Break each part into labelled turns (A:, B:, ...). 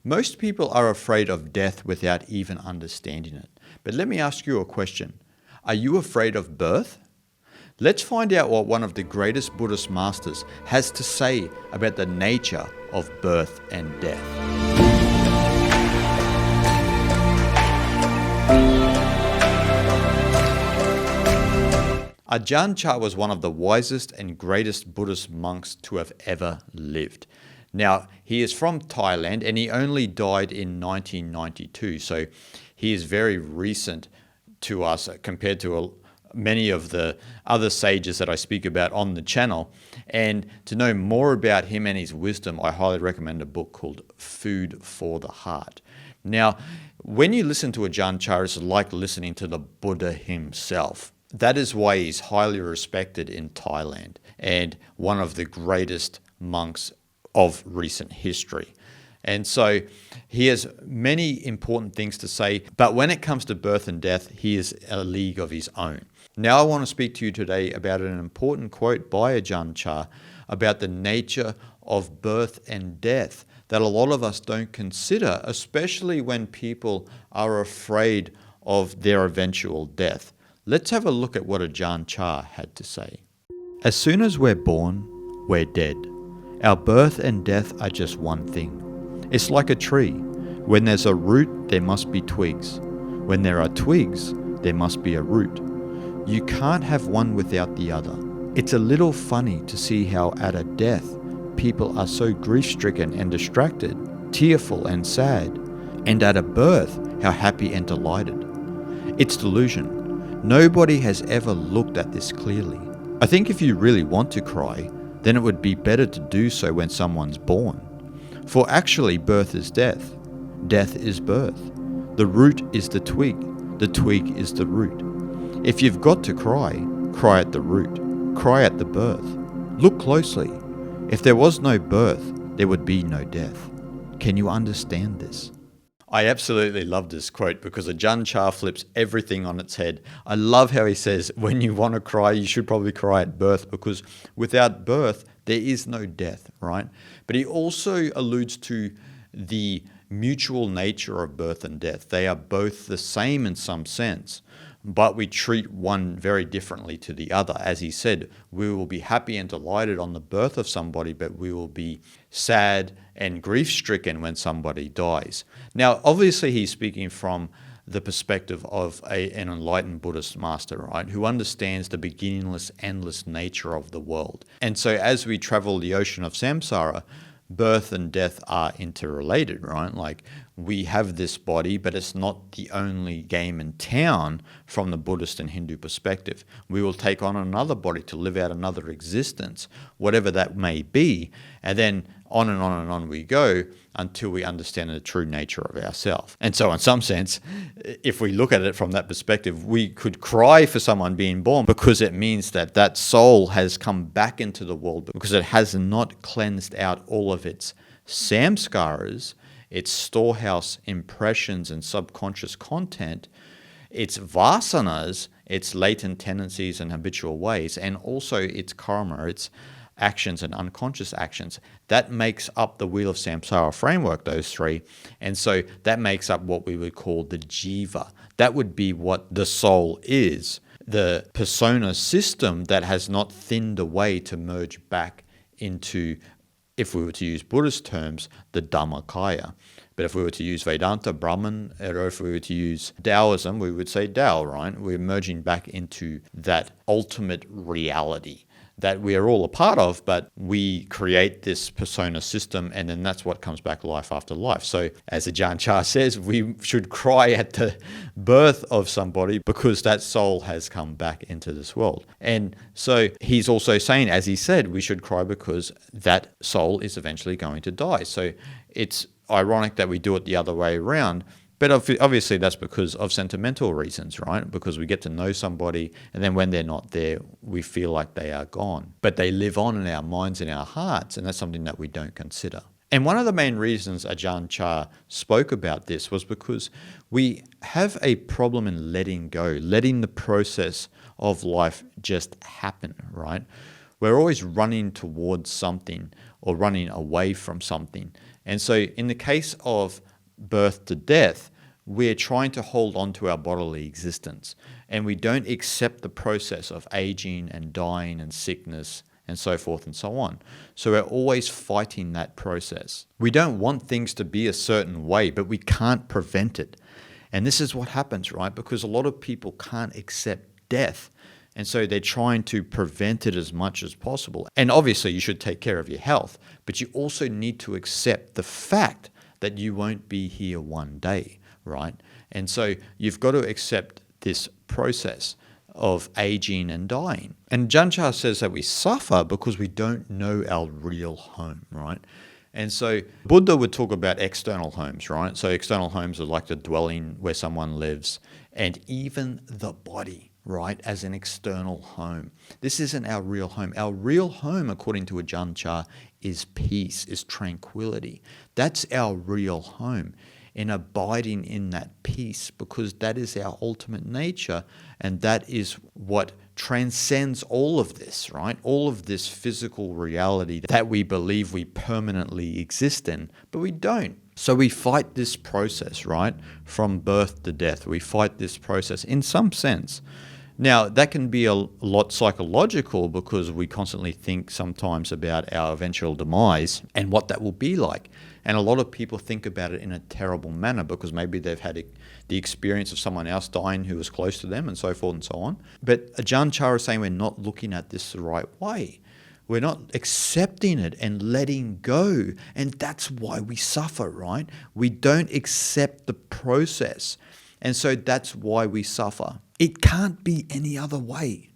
A: Most people are afraid of death without even understanding it. But let me ask you a question. Are you afraid of birth? Let's find out what one of the greatest Buddhist masters has to say about the nature of birth and death. Ajahn Chah was one of the wisest and greatest Buddhist monks to have ever lived. Now, he is from Thailand and he only died in 1992, so he is very recent to us compared to many of the other sages that I speak about on the channel. And to know more about him and his wisdom, I highly recommend a book called Food for the Heart. Now, when you listen to Ajahn Chah, it's like listening to the Buddha himself. That is why he's highly respected in Thailand and one of the greatest monks of recent history. And so he has many important things to say, but when it comes to birth and death, he is a league of his own. Now I want to speak to you today about an important quote by Ajahn Chah about the nature of birth and death that a lot of us don't consider, especially when people are afraid of their eventual death. Let's have a look at what Ajahn Chah had to say. As soon as we're born, we're dead. Our birth and death are just one thing. It's like a tree. When there's a root, there must be twigs. When there are twigs, there must be a root. You can't have one without the other. It's a little funny to see how at a death, people are so grief-stricken and distracted, tearful and sad, and at a birth, how happy and delighted. It's delusion. Nobody has ever looked at this clearly. I think if you really want to cry, then it would be better to do so when someone's born. For actually, birth is death. Death is birth. The root is the twig is the root. If you've got to cry, cry at the root. Cry at the birth. Look closely. If there was no birth, there would be no death. Can you understand this? I absolutely love this quote because Ajahn Chah flips everything on its head. I love how he says, when you want to cry, you should probably cry at birth, because without birth, there is no death, right? But he also alludes to the mutual nature of birth and death. They are both the same in some sense, but we treat one very differently to the other. As he said, we will be happy and delighted on the birth of somebody, but we will be sad and grief-stricken when somebody dies. Now, obviously, he's speaking from the perspective of an enlightened Buddhist master, right, who understands the beginningless, endless nature of the world. And so as we travel the ocean of samsara, birth and death are interrelated, right? Like, we have this body, but it's not the only game in town from the Buddhist and Hindu perspective. We will take on another body to live out another existence, whatever that may be, and then on and on and on we go until we understand the true nature of ourselves. And so in some sense, if we look at it from that perspective, we could cry for someone being born because it means that that soul has come back into the world because it has not cleansed out all of its samskaras, its storehouse impressions and subconscious content, its vasanas, its latent tendencies and habitual ways, and also its karma, its actions and unconscious actions. That makes up the wheel of samsara framework, those three. And so that makes up what we would call the jiva. That would be what the soul is, the persona system that has not thinned away to merge back into, if we were to use Buddhist terms, the Dhammakaya. But if we were to use Vedanta, Brahman, or if we were to use Taoism, we would say Tao, right? We're merging back into that ultimate reality that we are all a part of, but we create this persona system, and then that's what comes back life after life. So as Ajahn Chah says, we should cry at the birth of somebody because that soul has come back into this world. And so he's also saying, as he said, we should cry because that soul is eventually going to die. So it's ironic that we do it the other way around. But obviously that's because of sentimental reasons, right? Because we get to know somebody, and then when they're not there, we feel like they are gone. But they live on in our minds and our hearts, and that's something that we don't consider. And one of the main reasons Ajahn Chah spoke about this was because we have a problem in letting go, letting the process of life just happen, right? We're always running towards something or running away from something. And so in the case of birth to death, we're trying to hold on to our bodily existence, and we don't accept the process of aging and dying and sickness and so forth and so on. So we're always fighting that process. We don't want things to be a certain way, but we can't prevent it. And this is what happens, right? Because a lot of people can't accept death. And so they're trying to prevent it as much as possible. And obviously you should take care of your health, but you also need to accept the fact that you won't be here one day, right? And so you've got to accept this process of aging and dying. And Ajahn Chah says that we suffer because we don't know our real home, right? And so Buddha would talk about external homes, right? So external homes are like the dwelling where someone lives, and even the body, right, as an external home. This isn't our real home. Our real home, according to Ajahn Chah, is peace, is tranquility. That's our real home, and abiding in that peace, because that is our ultimate nature, and that is what transcends all of this, right? All of this physical reality that we believe we permanently exist in, but we don't. So we fight this process, right? From birth to death. We fight this process in some sense. Now, that can be a lot psychological because we constantly think sometimes about our eventual demise and what that will be like. And a lot of people think about it in a terrible manner because maybe they've had the experience of someone else dying who was close to them and so forth and so on. But Ajahn Chah is saying we're not looking at this the right way. We're not accepting it and letting go. And that's why we suffer, right? We don't accept the process. And so that's why we suffer. It can't be any other way.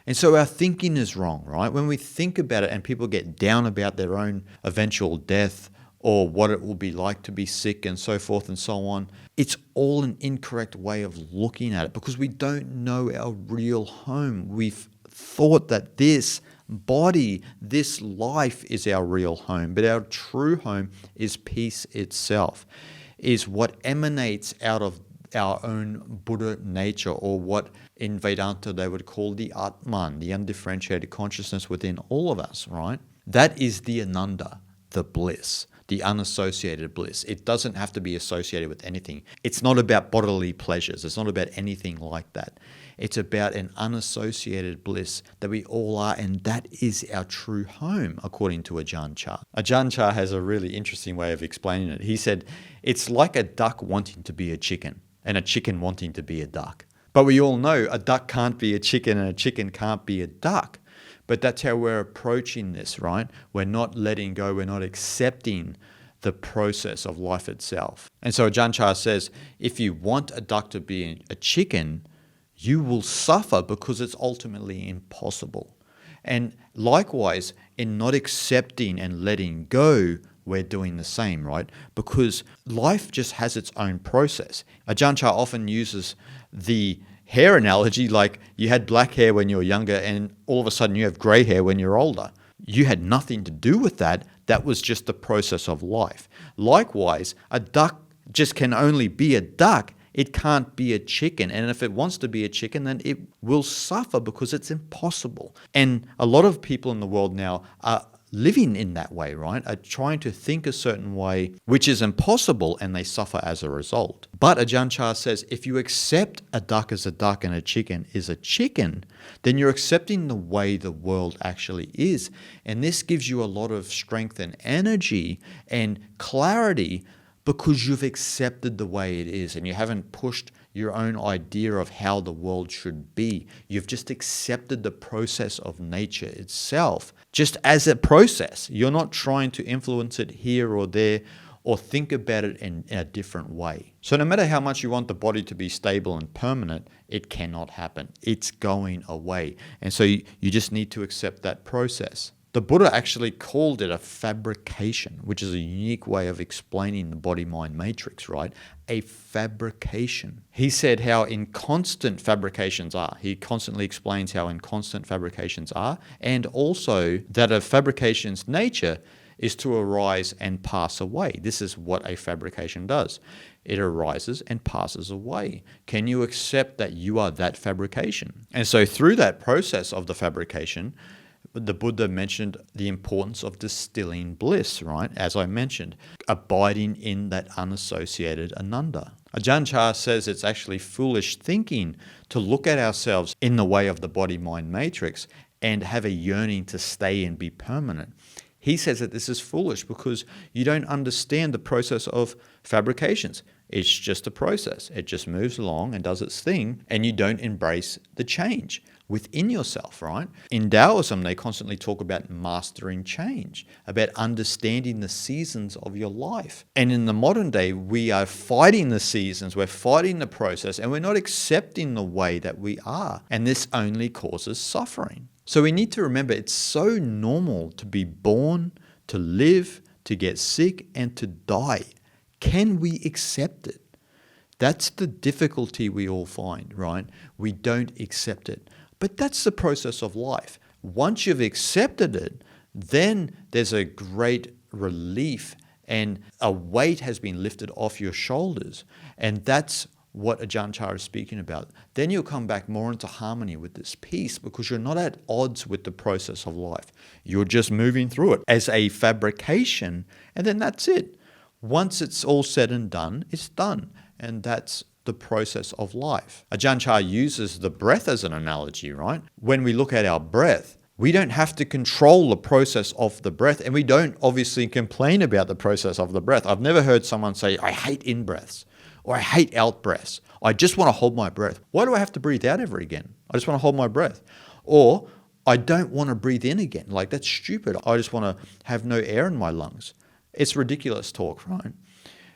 A: And so our thinking is wrong, right? When we think about it and people get down about their own eventual death or what it will be like to be sick and so forth and so on, it's all an incorrect way of looking at it because we don't know our real home. We've thought that this body, this life is our real home, but our true home is peace itself, is what emanates out of our own Buddha nature, or what in Vedanta they would call the Atman, the undifferentiated consciousness within all of us, right? That is the Ananda, the bliss, the unassociated bliss. It doesn't have to be associated with anything. It's not about bodily pleasures. It's not about anything like that. It's about an unassociated bliss that we all are, and that is our true home, according to Ajahn Chah. Ajahn Chah has a really interesting way of explaining it. He said, it's like a duck wanting to be a chicken and a chicken wanting to be a duck. But we all know a duck can't be a chicken and a chicken can't be a duck. But that's how we're approaching this, right? We're not letting go. We're not accepting the process of life itself. And so Ajahn Chah says, if you want a duck to be a chicken, you will suffer because it's ultimately impossible. And likewise, in not accepting and letting go, we're doing the same, right? Because life just has its own process. Ajahn Chah often uses the hair analogy, like you had black hair when you were younger and all of a sudden you have gray hair when you're older. You had nothing to do with that. That was just the process of life. Likewise, a duck just can only be a duck. It can't be a chicken. And if it wants to be a chicken, then it will suffer because it's impossible. And a lot of people in the world now are living in that way, right? Are trying to think a certain way, which is impossible, and they suffer as a result. But Ajahn Chah says, if you accept a duck as a duck and a chicken is a chicken, then you're accepting the way the world actually is. And this gives you a lot of strength and energy and clarity because you've accepted the way it is and you haven't pushed your own idea of how the world should be. You've just accepted the process of nature itself, just as a process. You're not trying to influence it here or there or think about it in a different way. So no matter how much you want the body to be stable and permanent, it cannot happen. It's going away. And so you just need to accept that process. The Buddha actually called it a fabrication, which is a unique way of explaining the body-mind matrix, right? A fabrication. He said how inconstant fabrications are. He constantly explains how inconstant fabrications are, and also that a fabrication's nature is to arise and pass away. This is what a fabrication does. It arises and passes away. Can you accept that you are that fabrication? And so through that process of the fabrication, the Buddha mentioned the importance of distilling bliss, right? As I mentioned, abiding in that unassociated ananda. Ajahn Chah says it's actually foolish thinking to look at ourselves in the way of the body-mind matrix and have a yearning to stay and be permanent. He says that this is foolish because you don't understand the process of fabrications. It's just a process. It just moves along and does its thing, and you don't embrace the change within yourself, right? In Taoism, they constantly talk about mastering change, about understanding the seasons of your life. And in the modern day, we are fighting the seasons, we're fighting the process, and we're not accepting the way that we are. And this only causes suffering. So we need to remember it's so normal to be born, to live, to get sick, and to die. Can we accept it? That's the difficulty we all find, right? We don't accept it. But that's the process of life. Once you've accepted it, then there's a great relief and a weight has been lifted off your shoulders. And that's what Ajahn Chah is speaking about. Then you'll come back more into harmony with this peace because you're not at odds with the process of life. You're just moving through it as a fabrication, and then that's it. Once it's all said and done, it's done. And that's the process of life. Ajahn Chah uses the breath as an analogy, right? When we look at our breath, we don't have to control the process of the breath, and we don't obviously complain about the process of the breath. I've never heard someone say, I hate in-breaths, or I hate out-breaths. I just want to hold my breath. Why do I have to breathe out ever again? I just want to hold my breath. Or I don't want to breathe in again. Like, that's stupid. I just want to have no air in my lungs. It's ridiculous talk, right?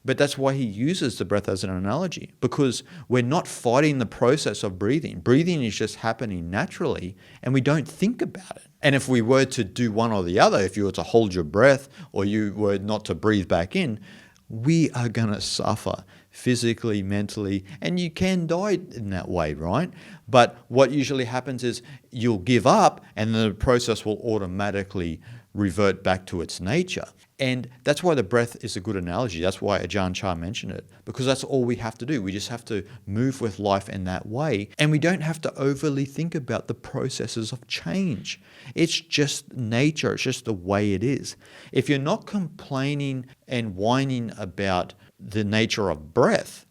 A: But that's why he uses the breath as an analogy, because we're not fighting the process of breathing. Breathing is just happening naturally, and we don't think about it. And if we were to do one or the other, if you were to hold your breath or you were not to breathe back in, we are going to suffer physically, mentally, and you can die in that way, right? But what usually happens is you'll give up and the process will automatically revert back to its nature. And that's why the breath is a good analogy. That's why Ajahn Chah mentioned it, because that's all we have to do. We just have to move with life in that way, and we don't have to overly think about the processes of change. It's just nature. It's just the way it is. If you're not complaining and whining about the nature of breath,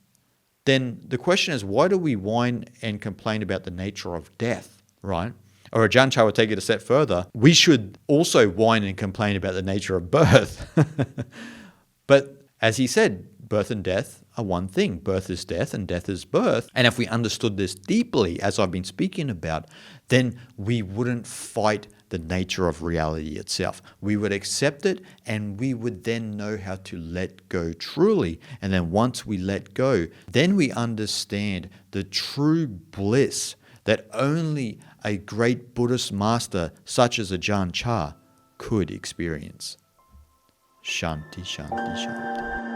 A: then the question is, why do we whine and complain about the nature of death, right? Or Ajahn Chah would take it a step further. We should also whine and complain about the nature of birth. But as he said, birth and death are one thing. Birth is death and death is birth. And if we understood this deeply, as I've been speaking about, then we wouldn't fight the nature of reality itself. We would accept it, and we would then know how to let go truly. And then once we let go, then we understand the true bliss that only a great Buddhist master such as Ajahn Chah could experience. Shanti, Shanti, Shanti.